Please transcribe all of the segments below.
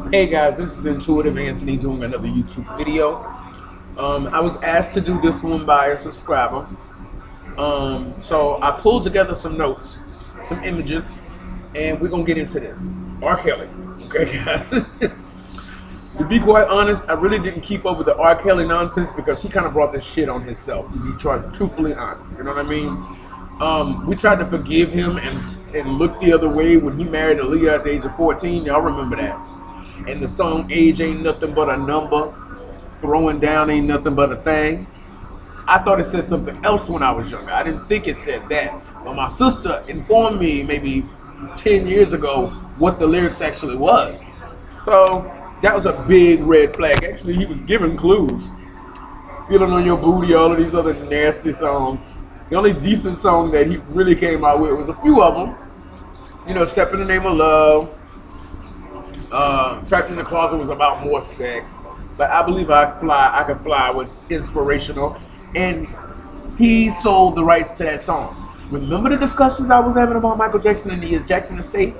Hey guys, this is Intuitive Anthony doing another YouTube video. I was asked to do this one by a subscriber. So I pulled together some notes, some images, and we're gonna get into this. R. Kelly. Okay, guys. To be quite honest, I really didn't keep up with the R. Kelly nonsense because he kind of brought this shit on himself, to be truthfully honest. You know what I mean? We tried to forgive him and look the other way when he married Aaliyah at the age of 14. Y'all remember that? And the song "Age Ain't Nothing But a Number," "Throwing Down Ain't Nothing But a Thing." I thought it said something else when I was younger. I didn't think it said that. But my sister informed me maybe 10 years ago what the lyrics actually was. So that was a big red flag. Actually, he was giving clues. "Feeling on Your Booty," all of these other nasty songs. The only decent song that he really came out with was a few of them. You know, "Step in the Name of Love." "Trapped in the Closet" was about more sex, but I Believe I Could Fly was inspirational, and he sold the rights to that song. Remember the discussions I was having about Michael Jackson and the Jackson estate,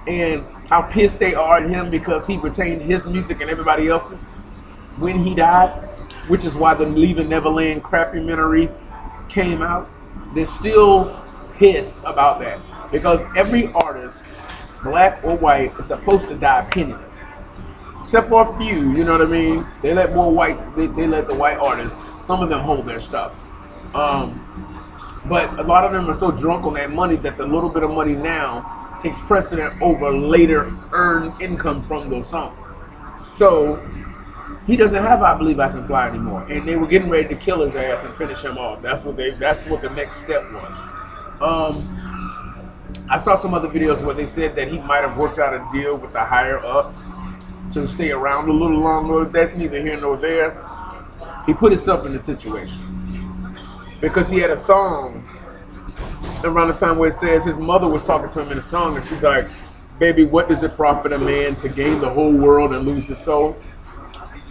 and how pissed they are at him because he retained his music and everybody else's when he died, which is why the Leaving Neverland crappy came out. They're still pissed about that because every artist, black or white, is supposed to die penniless, except for a few. You know what I mean? They let more whites. They let the white artists. Some of them hold their stuff, but a lot of them are so drunk on that money that the little bit of money now takes precedent over later earned income from those songs. So he doesn't have "I Believe I Can Fly" anymore, and they were getting ready to kill his ass and finish him off. That's what the next step was. I saw some other videos where they said that he might have worked out a deal with the higher ups to stay around a little longer. That's neither here nor there. He put himself in the situation because he had a song around the time where it says his mother was talking to him in a song, and she's like, "Baby, what does it profit a man to gain the whole world and lose his soul?"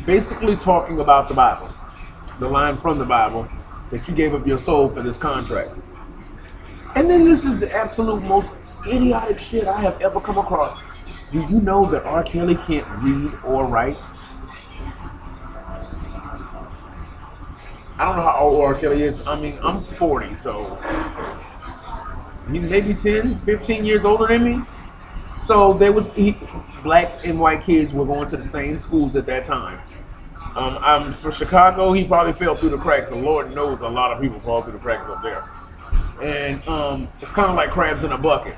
Basically talking about the Bible, the line from the Bible, that you gave up your soul for this contract. And then this is the absolute most idiotic shit I have ever come across. Do you know that R. Kelly can't read or write? I don't know how old R. Kelly is. I mean, I'm 40, so he's maybe 10, 15 years older than me. So black and white kids were going to the same schools at that time. I'm for Chicago. He probably fell through the cracks, and Lord knows a lot of people fall through the cracks up there. And it's kind of like crabs in a bucket,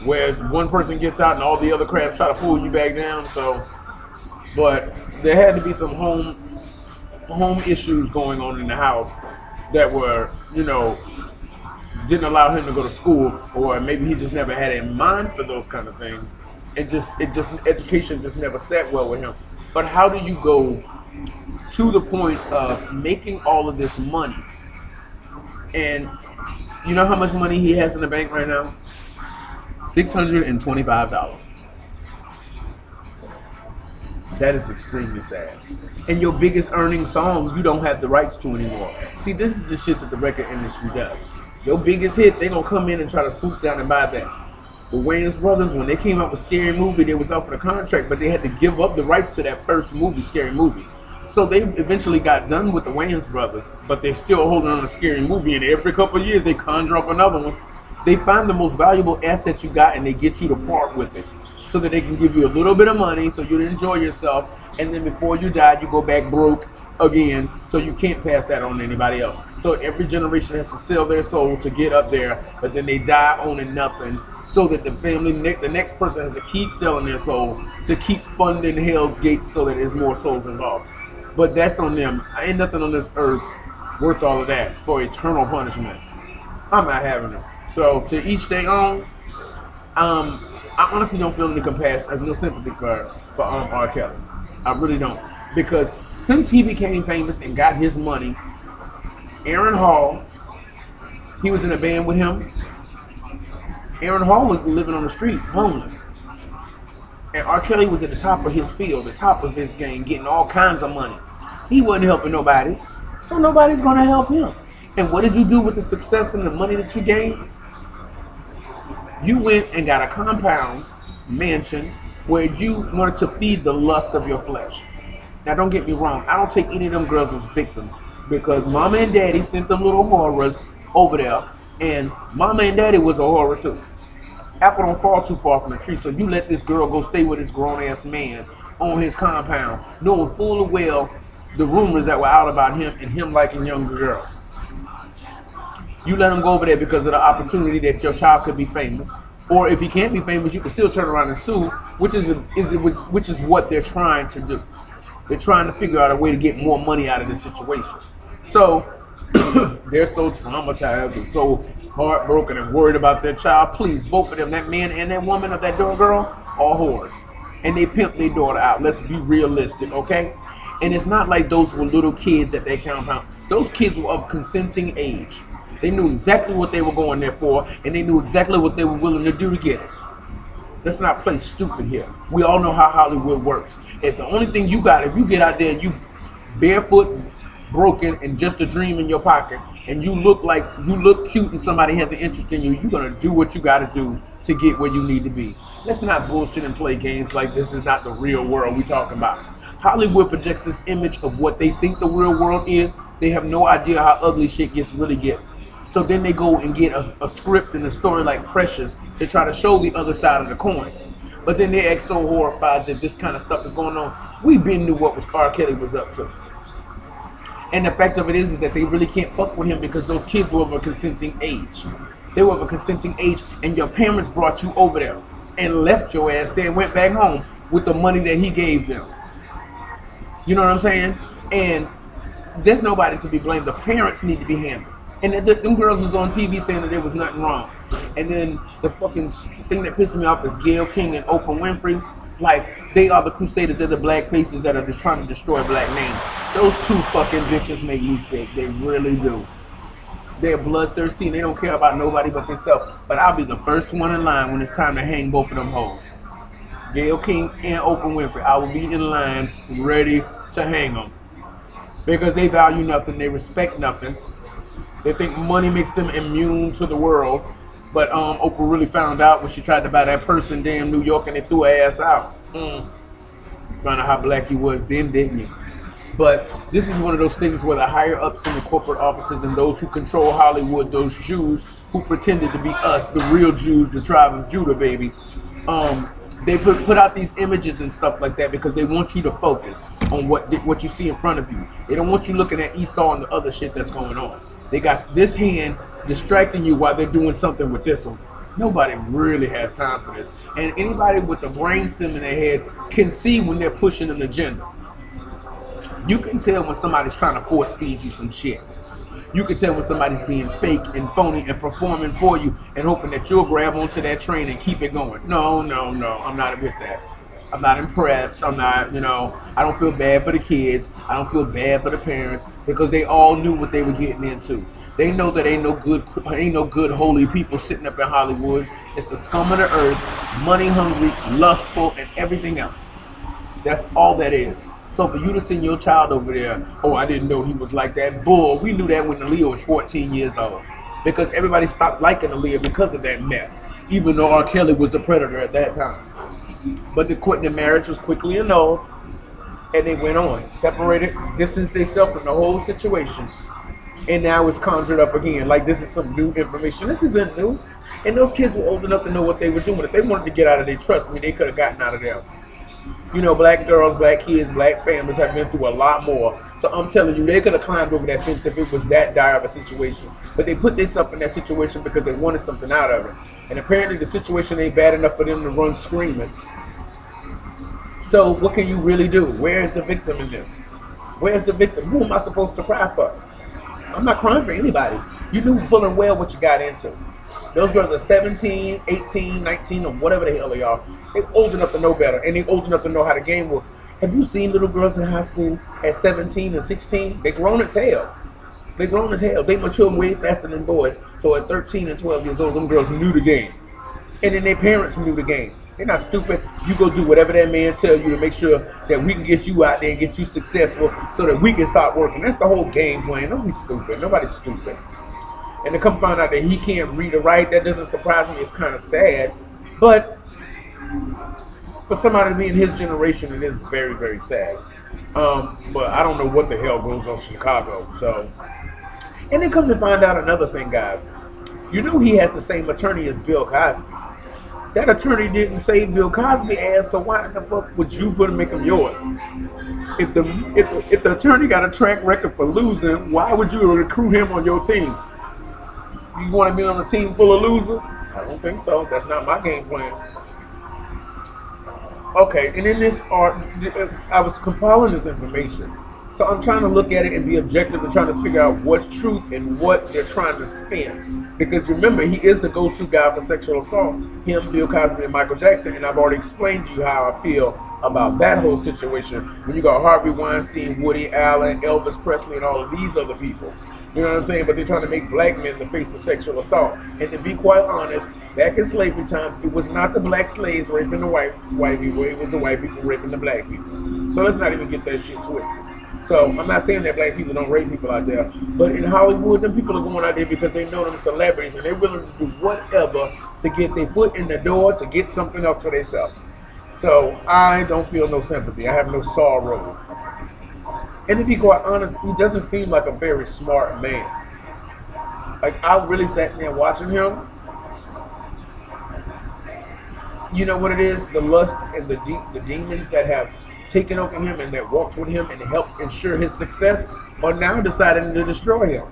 where one person gets out and all the other crabs try to pull you back down. So, but there had to be some home issues going on in the house that were, didn't allow him to go to school, or maybe he just never had a mind for those kind of things, and education just never sat well with him. But how do you go to the point of making all of this money, and you know how much money he has in the bank right now? $625. That is extremely sad. And your biggest earning song, you don't have the rights to anymore. See, this is the shit that the record industry does. Your biggest hit, they gonna come in and try to swoop down and buy that. The Wayans brothers, when they came out with Scary Movie, they was offered a contract, but they had to give up the rights to that first movie, Scary Movie. So they eventually got done with the Wayans brothers, but they're still holding on to Scary Movie, and every couple of years they conjure up another one. They find the most valuable asset you got, and they get you to part with it, so that they can give you a little bit of money so you enjoy yourself, and then before you die, you go back broke again, so you can't pass that on to anybody else. So every generation has to sell their soul to get up there, but then they die owning nothing, so that the next person has to keep selling their soul to keep funding Hell's Gates so that there's more souls involved. But that's on them. Ain't nothing on this earth worth all of that for eternal punishment. I'm not having it. So to each their own. I honestly don't feel any compassion, no sympathy for R. Kelly. I really don't, because since he became famous and got his money, Aaron Hall, he was in a band with him. Aaron Hall was living on the street, homeless, and R. Kelly was at the top of his field, the top of his game, getting all kinds of money. He wasn't helping nobody, so nobody's gonna help him. And what did you do with the success and the money that you gained? You went and got a compound mansion where you wanted to feed the lust of your flesh. Now, don't get me wrong. I don't take any of them girls as victims because mama and daddy sent them little horrors over there, and mama and daddy was a horror too. Apple don't fall too far from the tree, so you let this girl go stay with this grown-ass man on his compound, knowing full and well the rumors that were out about him and him liking younger girls. You let him go over there because of the opportunity that your child could be famous. Or if he can't be famous, you can still turn around and sue, which is what they're trying to do. They're trying to figure out a way to get more money out of this situation. So they're so traumatized and so heartbroken and worried about their child. Please, both of them, that man and that woman or that little girl, are whores. And they pimp their daughter out. Let's be realistic, okay? And it's not like those were little kids at their compound. Those kids were of consenting age. They knew exactly what they were going there for, and they knew exactly what they were willing to do to get it. Let's not play stupid here. We all know how Hollywood works. If the only thing you got, if you get out there and you barefoot, broken, and just a dream in your pocket, and you look cute and somebody has an interest in you, you're gonna do what you gotta do to get where you need to be. Let's not bullshit and play games like this is not the real world we talking about. Hollywood projects this image of what they think the real world is. They have no idea how ugly shit really gets. So then they go and get a script and a story like Precious to try to show the other side of the coin. But then they act so horrified that this kind of stuff is going on. We been knew what R. Kelly was up to. And the fact of it is that they really can't fuck with him because those kids were of a consenting age. They were of a consenting age, and your parents brought you over there and left your ass there and went back home with the money that he gave them. You know what I'm saying? And there's nobody to be blamed. The parents need to be handled. And them girls was on TV saying that there was nothing wrong. And then the fucking thing that pissed me off is Gayle King and Oprah Winfrey. Like, they are the crusaders. They're the black faces that are just trying to destroy black names. Those two fucking bitches make me sick. They really do. They're bloodthirsty and they don't care about nobody but themselves. But I'll be the first one in line when it's time to hang both of them hoes. Gayle King and Oprah Winfrey. I will be in line ready to hang them. Because they value nothing. They respect nothing. They think money makes them immune to the world. But Oprah really found out when she tried to buy that purse in damn New York and they threw her ass out. Found out how black you was then, didn't you? But this is one of those things where the higher ups in the corporate offices and those who control Hollywood, those Jews who pretended to be us, the real Jews, the tribe of Judah, baby, they put out these images and stuff like that because they want you to focus on what you see in front of you. They don't want you looking at Esau and the other shit that's going on. They got this hand distracting you while they're doing something with this one. Nobody really has time for this. And anybody with a brain stem in their head can see when they're pushing an agenda. You can tell when somebody's trying to force feed you some shit. You can tell when somebody's being fake and phony and performing for you and hoping that you'll grab onto that train and keep it going. No, I'm not with that. I'm not impressed. I'm not, I don't feel bad for the kids. I don't feel bad for the parents because they all knew what they were getting into. They know that ain't no good holy people sitting up in Hollywood. It's the scum of the earth, money hungry, lustful, and everything else. That's all that is. So for you to send your child over there, oh, I didn't know he was like that. Bull, we knew that when Aaliyah was 14 years old. Because everybody stopped liking Aaliyah because of that mess. Even though R. Kelly was the predator at that time. But the marriage was quickly annulled. And they went on. Separated, distanced themselves from the whole situation. And now it's conjured up again. Like this is some new information. This isn't new. And those kids were old enough to know what they were doing. If they wanted to get out of there, trust me, they could have gotten out of there. Black girls, black kids, black families have been through a lot more. So I'm telling you, they could have climbed over that fence if it was that dire of a situation. But they put themselves in that situation because they wanted something out of it. And apparently the situation ain't bad enough for them to run screaming. So what can you really do? Where is the victim in this? Where's the victim? Who am I supposed to cry for? I'm not crying for anybody. You knew full and well what you got into. Those girls are 17, 18, 19, or whatever the hell they are. They're old enough to know better, and they're old enough to know how the game works. Have you seen little girls in high school at 17 and 16? They're grown as hell. They're grown as hell. They mature way faster than boys. So at 13 and 12 years old, them girls knew the game. And then their parents knew the game. They're not stupid. You go do whatever that man tell you to make sure that we can get you out there and get you successful so that we can start working. That's the whole game plan. Don't be stupid. Nobody's stupid. And to come find out that he can't read or write, that doesn't surprise me. It's kind of sad. But For somebody to be in his generation, it is very, very sad. But I don't know what the hell goes on in Chicago. So, and then come to find out another thing, guys. You know he has the same attorney as Bill Cosby. That attorney didn't save Bill Cosby ass, so why in the fuck would you put him make him yours? If the attorney got a track record for losing, why would you recruit him on your team? You want to be on a team full of losers? I don't think so. That's not my game plan. Okay, and in this art, I was compiling this information. So I'm trying to look at it and be objective and trying to figure out what's truth and what they're trying to spin. Because remember, he is the go-to guy for sexual assault. Him, Bill Cosby, and Michael Jackson. And I've already explained to you how I feel about that whole situation. When you got Harvey Weinstein, Woody Allen, Elvis Presley, and all of these other people. You know what I'm saying? But they're trying to make black men the face of sexual assault. And to be quite honest, back in slavery times, it was not the black slaves raping the white people. It was the white people raping the black people. So let's not even get that shit twisted. So I'm not saying that black people don't rape people out there, but in Hollywood, them people are going out there because they know them celebrities and they're willing to do whatever to get their foot in the door to get something else for themselves. So I don't feel no sympathy. I have no sorrow. And to be quite honest, he doesn't seem like a very smart man. Like, I really sat there watching him. You know what it is? The lust and the demons that have taken over him and that walked with him and helped ensure his success are now deciding to destroy him.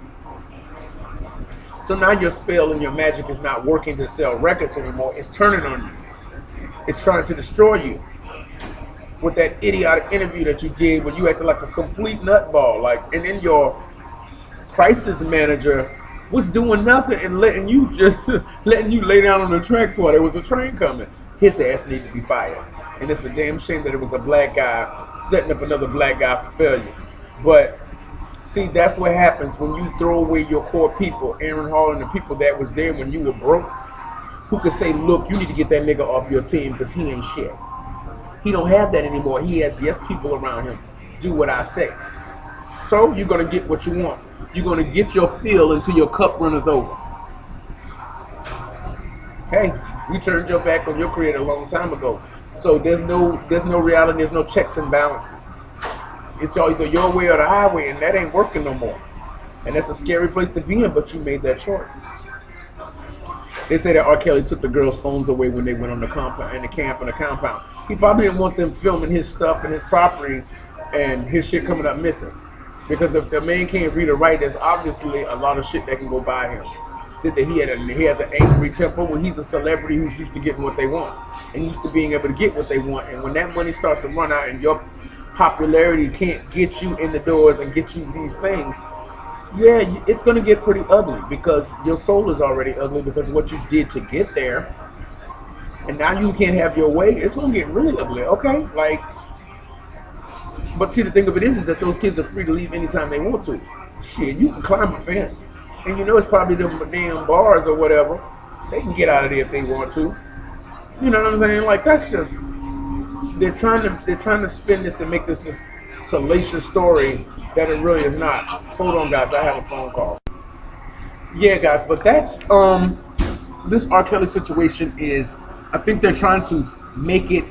So now your spell and your magic is not working to sell records anymore. It's turning on you. It's trying to destroy you. With that idiotic interview that you did where you acted like a complete nutball, like, and then your crisis manager was doing nothing and letting you lay down on the tracks while there was a train coming. His ass needed to be fired. And it's a damn shame that it was a black guy setting up another black guy for failure. But see, that's what happens when you throw away your core people, Aaron Hall and the people that was there when you were broke, who could say, look, you need to get that nigga off your team because he ain't shit. He don't have that anymore. He has yes people around him. Do what I say. So you're going to get what you want. You're going to get your fill until your cup runneth over. Hey, you turned your back on your creator a long time ago. So there's no reality, there's no checks and balances. It's either your way or the highway, and that ain't working no more. And that's a scary place to be in, but you made that choice. They say that R. Kelly took the girls' phones away when they went on the compound, in the camp, in the compound. He probably didn't want them filming his stuff and his property and his shit coming up missing. Because if the man can't read or write, there's obviously a lot of shit that can go by him. Said that he has an angry temper. Well, he's a celebrity who's used to getting what they want and used to being able to get what they want. And when that money starts to run out and your popularity can't get you in the doors and get you these things, yeah, it's going to get pretty ugly because your soul is already ugly because of what you did to get there. And now you can't have your way. It's going to get really ugly, okay? Like, but see, the thing of it is that those kids are free to leave anytime they want to. Shit, you can climb a fence. And you know it's probably them damn bars or whatever. They can get out of there if they want to. You know what I'm saying? Like, that's just, they're trying to spin this and make this salacious story that it really is not. Hold on, guys, I have a phone call. Yeah, guys, but that's this R. Kelly situation is, I think they're trying to make it,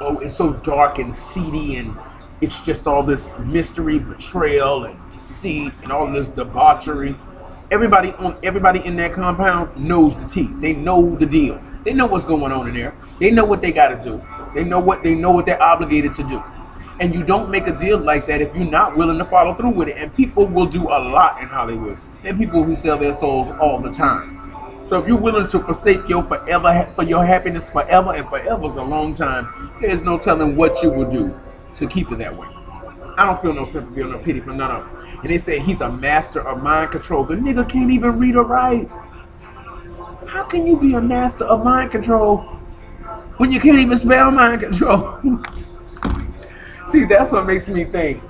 oh, it's so dark and seedy and it's just all this mystery, betrayal, and deceit, and all this debauchery. Everybody in that compound knows the tea. They know the deal. They know what's going on in there. They know what they got to do. They know what they're obligated to do. And you don't make a deal like that if you're not willing to follow through with it. And people will do a lot in Hollywood. And people who sell their souls all the time. So if you're willing to forsake your forever for your happiness forever, and forever is a long time, there's no telling what you will do to keep it that way. I don't feel no sympathy or no pity for none of them. And they say he's a master of mind control. The nigga can't even read or write. How can you be a master of mind control when you can't even spell mind control? See, that's what makes me think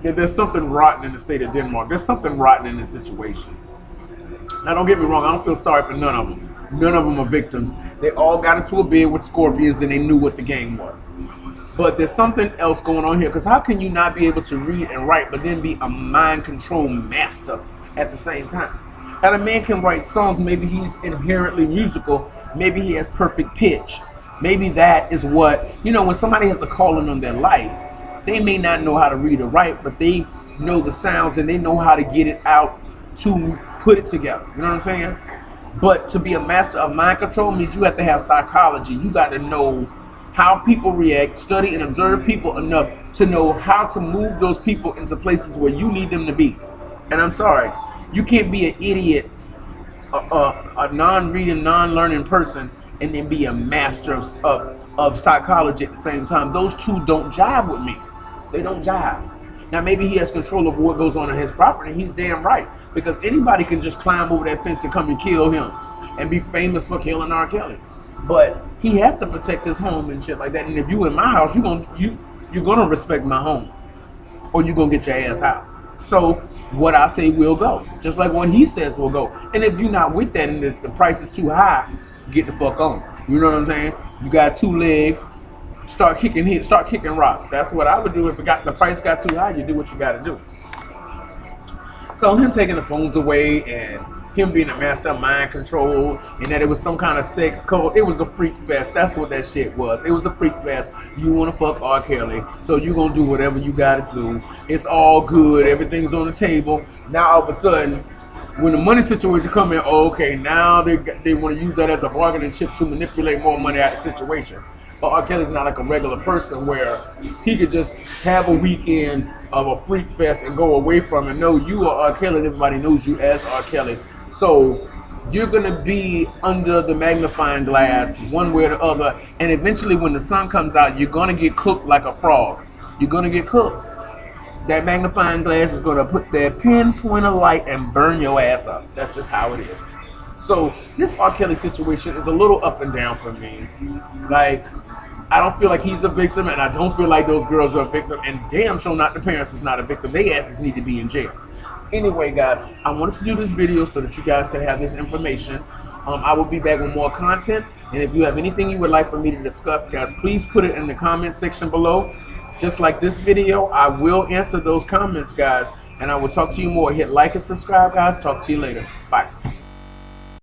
that there's something rotten in the state of Denmark. There's something rotten in this situation. Now, don't get me wrong. I don't feel sorry for none of them. None of them are victims. They all got into a bed with scorpions and they knew what the game was. But there's something else going on here. Because how can you not be able to read and write but then be a mind control master at the same time? How a man can write songs, maybe he's inherently musical, maybe he has perfect pitch, Maybe that is what, when somebody has a calling on their life, they may not know how to read or write, but they know the sounds and they know how to get it out to put it together. You know what I'm saying? But to be a master of mind control means you have to have psychology. You got to know how people react, study and observe people enough to know how to move those people into places where you need them to be. And I'm sorry, you can't be an idiot, a non-reading, non-learning person, and then be a master of psychology at the same time. Those two don't jive with me. They don't jive. Now maybe he has control of what goes on his property. He's damn right, because anybody can just climb over that fence and come and kill him and be famous for killing R. Kelly. But he has to protect his home and shit like that. And if you in my house, you're gonna respect my home, or you're gonna get your ass out. So what I say will go, just like what he says will go. And if you're not with that and the price is too high, get the fuck on. You know what I'm saying? You got two legs. Start kicking rocks. That's what I would do if the price got too high. You do what you got to do. So him taking the phones away and him being a master of mind control, and that it was some kind of sex code. It was a freak fest. That's what that shit was. It was a freak fest. You want to fuck R. Kelly, so you gonna do whatever you gotta do. It's all good. Everything's on the table. Now all of a sudden, when the money situation come in, okay, now they want to use that as a bargaining chip to manipulate more money out of the situation. But R. Kelly's not like a regular person where he could just have a weekend of a freak fest and go away from it. No, you are R. Kelly and everybody knows you as R. Kelly. So you're going to be under the magnifying glass one way or the other. And eventually when the sun comes out, you're going to get cooked like a frog. You're going to get cooked. That magnifying glass is going to put that pinpoint of light and burn your ass up. That's just how it is. So this R. Kelly situation is a little up and down for me. Like, I don't feel like he's a victim, and I don't feel like those girls are a victim, and damn sure not the parents is not a victim. They asses need to be in jail. Anyway, guys, I wanted to do this video so that you guys could have this information. I will be back with more content, and if you have anything you would like for me to discuss, guys, please put it in the comment section below. Just like this video, I will answer those comments, guys, and I will talk to you more. Hit like and subscribe, guys. Talk to you later. Bye.